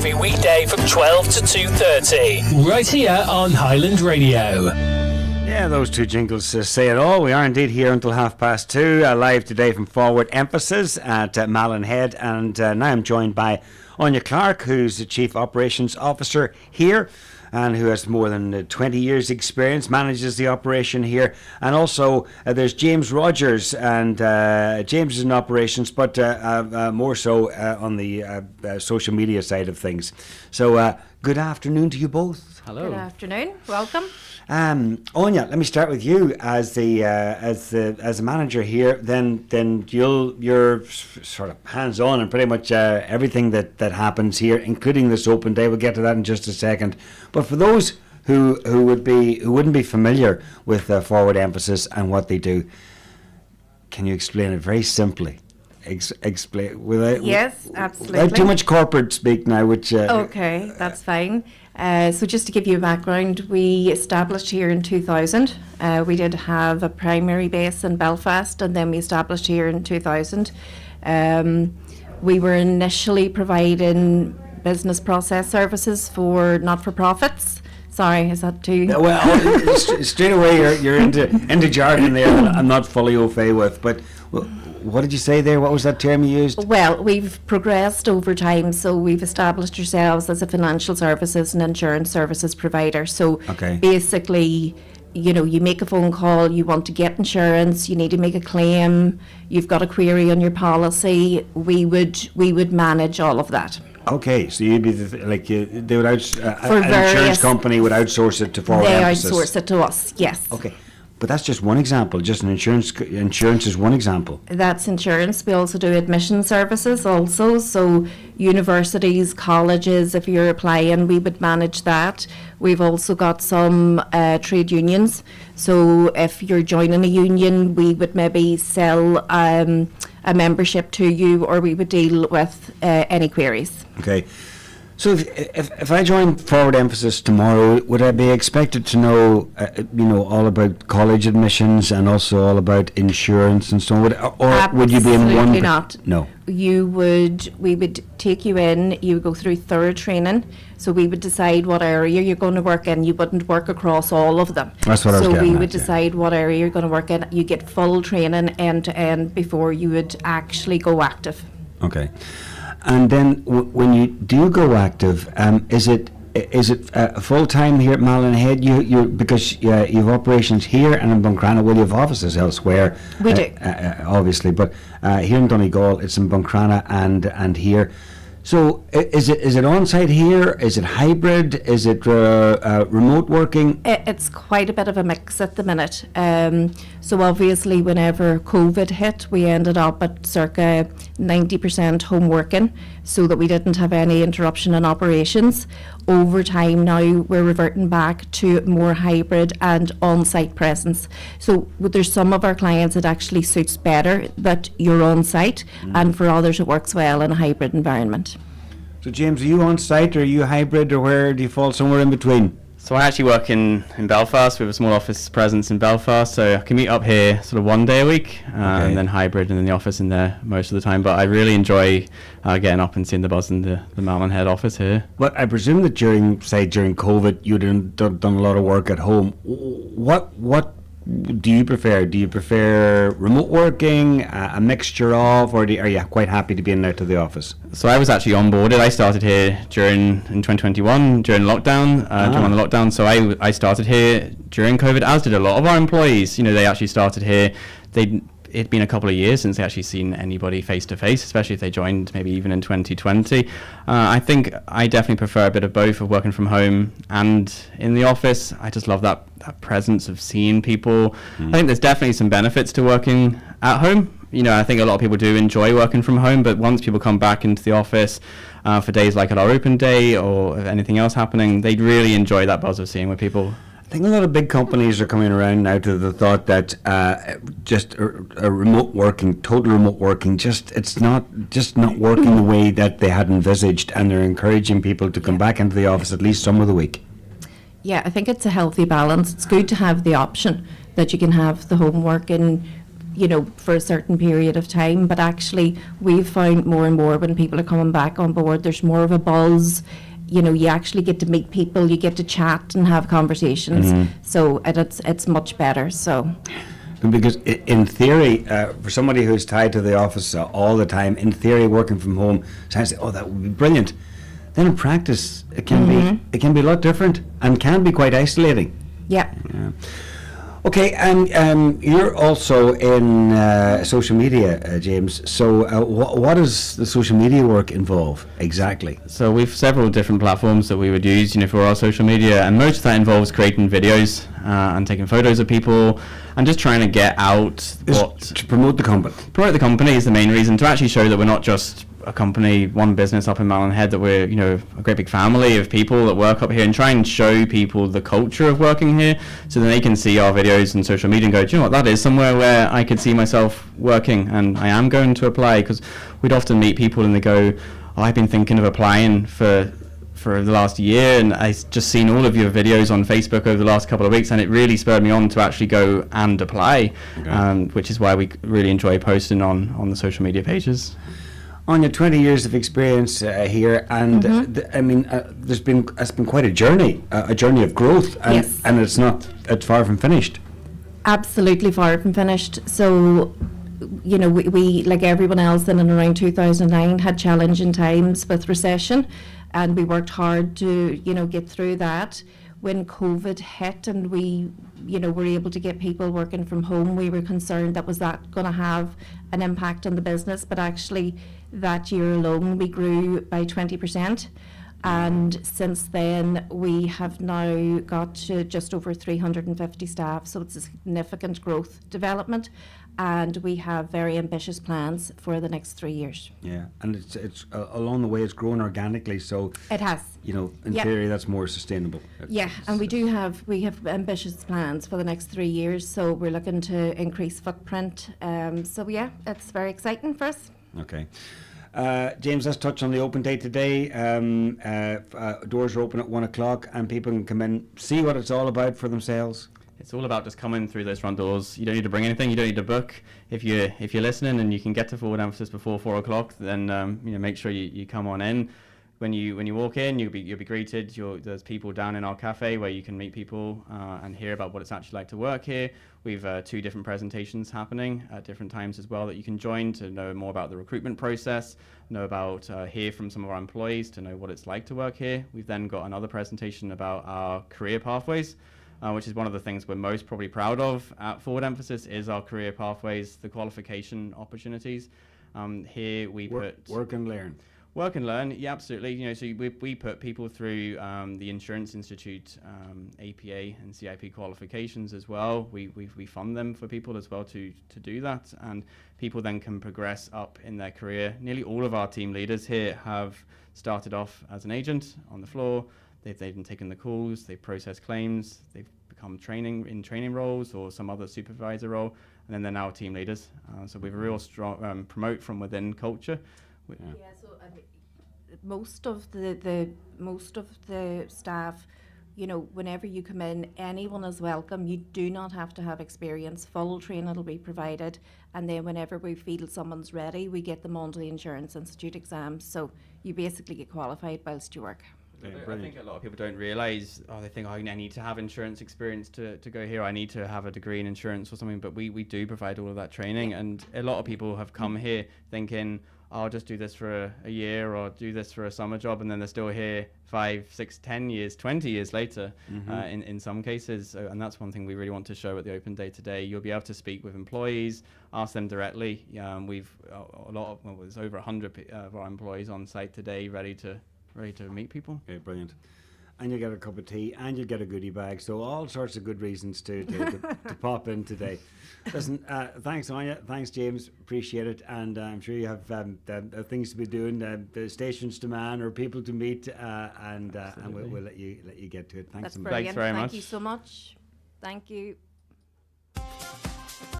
every weekday from 12 to 2:30. Right here on Highland Radio. Yeah, those two jingles say it all. We are indeed here until 2:30, live today from Forward Emphasis at Malin Head. And now I'm joined by Aine Clarke, who's the Chief Operations Officer here, and who has more than 20 years experience, manages the operation here. And also there's James Rodgers, and James is in operations, but more so on the social media side of things. So good afternoon to you both. Hello. Good afternoon. Welcome. Aine, let me start with you as the manager here. Then you're sort of hands on and pretty much everything that happens here, including this open day. We'll get to that in just a second. But for those who wouldn't be familiar with Forward Emphasis and what they do, can you explain it very simply? Explain without yes, absolutely. Without too much corporate speak now. Which okay, that's fine. So just to give you a background, we established here in 2000. We did have a primary base in Belfast, and then we established here in 2000. We were initially providing business process services for not-for-profits. Sorry, is that too... Well, straight away you're into jargon there that I'm not fully au fait with, but... What did you say there? What was that term you used? Well, we've progressed over time, so we've established ourselves as a financial services and insurance services provider. So basically, you know, you make a phone call, you want to get insurance, you need to make a claim, you've got a query on your policy, we would manage all of that. Okay, so you'd be they would an insurance company would outsource it to Forward Emphasis. They outsource it to us, yes. Okay. But that's just one example, just an insurance is one example. That's insurance. We also do admission services also. So universities, colleges, if you're applying, we would manage that. We've also got some trade unions. So if you're joining a union, we would maybe sell a membership to you, or we would deal with any queries. Okay. So if I join Forward Emphasis tomorrow, would I be expected to know, all about college admissions and also all about insurance and so on? Or would you be in one? Absolutely not. No. We would take you in. You would go through thorough training. So we would decide what area you're going to work in. You wouldn't work across all of them. That's what I was getting at. So we would decide what area you're going to work in. You get full training end to end before you would actually go active. Okay. And then when you do go active, is it full time here at Malin Head? You because you have operations here and in Buncrana. Well, you have offices elsewhere. We do, obviously, but here in Donegal, it's in Buncrana and here. So is it on site here? Is it hybrid? Is it remote working? It's quite a bit of a mix at the minute. So obviously, whenever COVID hit, we ended up at circa 90% home working, so that we didn't have any interruption in operations. Over time now, we're reverting back to more hybrid and on-site presence. So there's some of our clients it actually suits better that you're on-site, and for others it works well in a hybrid environment. So James, are you on-site or are you hybrid, or where do you fall somewhere in between? So I actually work in Belfast. We have a small office presence in Belfast, so I can meet up here sort of one day a week, and then hybrid and in the office in there most of the time. But I really enjoy getting up and seeing the buzz in the Malin Head office here. Well, I presume that during COVID, you'd done a lot of work at home. What do you prefer? Do you prefer remote working, a mixture of, or are you quite happy to be in there to the office? So I was actually onboarded. I started here in 2021 during lockdown, during the lockdown. So I started here during COVID, as did a lot of our employees. You know, they actually started here. It'd been a couple of years since they actually seen anybody face to face, especially if they joined maybe even in 2020. I think I definitely prefer a bit of both, of working from home and in the office. I just love that presence of seeing people. I think there's definitely some benefits to working at home. You know, I think a lot of people do enjoy working from home, but once people come back into the office for days like at our open day or anything else happening, they really enjoy that buzz of seeing with people. I think a lot of big companies are coming around now to the thought that just a remote working, total remote working, it's not working the way that they had envisaged, and they're encouraging people to come back into the office at least some of the week. Yeah, I think it's a healthy balance. It's good to have the option that you can have the home working for a certain period of time. But actually, we've found more and more when people are coming back on board, there's more of a buzz. You actually get to meet people, you get to chat and have conversations. So it's much better. So. Because in theory, for somebody who's tied to the office all the time, in theory, working from home, sounds like, oh, that would be brilliant. Then in practice, it can be a lot different and can be quite isolating. Yeah. Okay, you're also in social media, James. So what does the social media work involve exactly? So we've several different platforms that we would use, for our social media, and most of that involves creating videos and taking photos of people and just trying to get out to promote the company. Promote the company is the main reason, to actually show that we're not just a company, one business up in Malin Head, that we're a great big family of people that work up here, and try and show people the culture of working here, so that they can see our videos and social media and go, do you know what, that is somewhere where I could see myself working, and I am going to apply. Because we'd often meet people and they go, oh, I've been thinking of applying for the last year, and I've just seen all of your videos on Facebook over the last couple of weeks, and it really spurred me on to actually go and apply. Which is why we really enjoy posting on the social media pages. On your 20 years of experience here, and it's been quite a journey of growth, and, yes. and it's far from finished. Absolutely far from finished. So, we like everyone else in and around 2009 had challenging times with recession, and we worked hard to get through that. When COVID hit and we were able to get people working from home, we were concerned that was going to have an impact on the business, but actually that year alone we grew by 20%, and since then we have now got to just over 350 staff, so it's a significant growth development, and we have very ambitious plans for the next 3 years. Yeah, and it's along the way it's grown organically, so it has. In theory that's more sustainable. Yeah, and we have ambitious plans for the next 3 years, so we're looking to increase footprint. So yeah, it's very exciting for us. Okay. James, let's touch on the open day today. Doors are open at 1 o'clock and people can come in, see what it's all about for themselves. It's all about just coming through those front doors. You don't need to bring anything. You don't need to book. If you're listening and you can get to Forward Emphasis before 4 o'clock, then make sure you come on in. When you walk in, you'll be greeted. There's people down in our cafe where you can meet people and hear about what it's actually like to work here. We've 2 different presentations happening at different times as well that you can join to know more about the recruitment process, hear from some of our employees to know what it's like to work here. We've then got another presentation about our career pathways, which is one of the things we're most probably proud of at Forward Emphasis, is our career pathways, the qualification opportunities. Here we put work and learn. Work and learn, yeah, absolutely. So we put people through the Insurance Institute APA and CIP qualifications as well. We fund them for people as well to do that, and people then can progress up in their career. Nearly all of our team leaders here have started off as an agent on the floor. They've been taking the calls, they've processed claims, they've become training roles or some other supervisor role, and then they're now team leaders. So we have a real strong promote from within culture. Yeah, so most of the staff, whenever you come in, anyone is welcome. You do not have to have experience. Full training will be provided, and then whenever we feel someone's ready, we get them onto the Insurance Institute exams. So you basically get qualified whilst you work. I think a lot of people don't realise, they think, I need to have insurance experience to go here, I need to have a degree in insurance or something, but we do provide all of that training, and a lot of people have come here thinking, I'll just do this for a year or do this for a summer job, and then they're still here 5, 6, 10 years, 20 years later, in some cases. And that's one thing we really want to show at the open day today. You'll be able to speak with employees, ask them directly. We've there's over 100 of our employees on site today ready to meet people. Okay, brilliant. And you get a cup of tea and you get a goodie bag, so all sorts of good reasons to pop in today. Listen, thanks Aine, thanks James, appreciate it, and I'm sure you have things to be doing, the stations to man or people to meet, and we'll let you get to it. Thanks That's so much. brilliant. Thanks very much. Thank you so much. Thank you.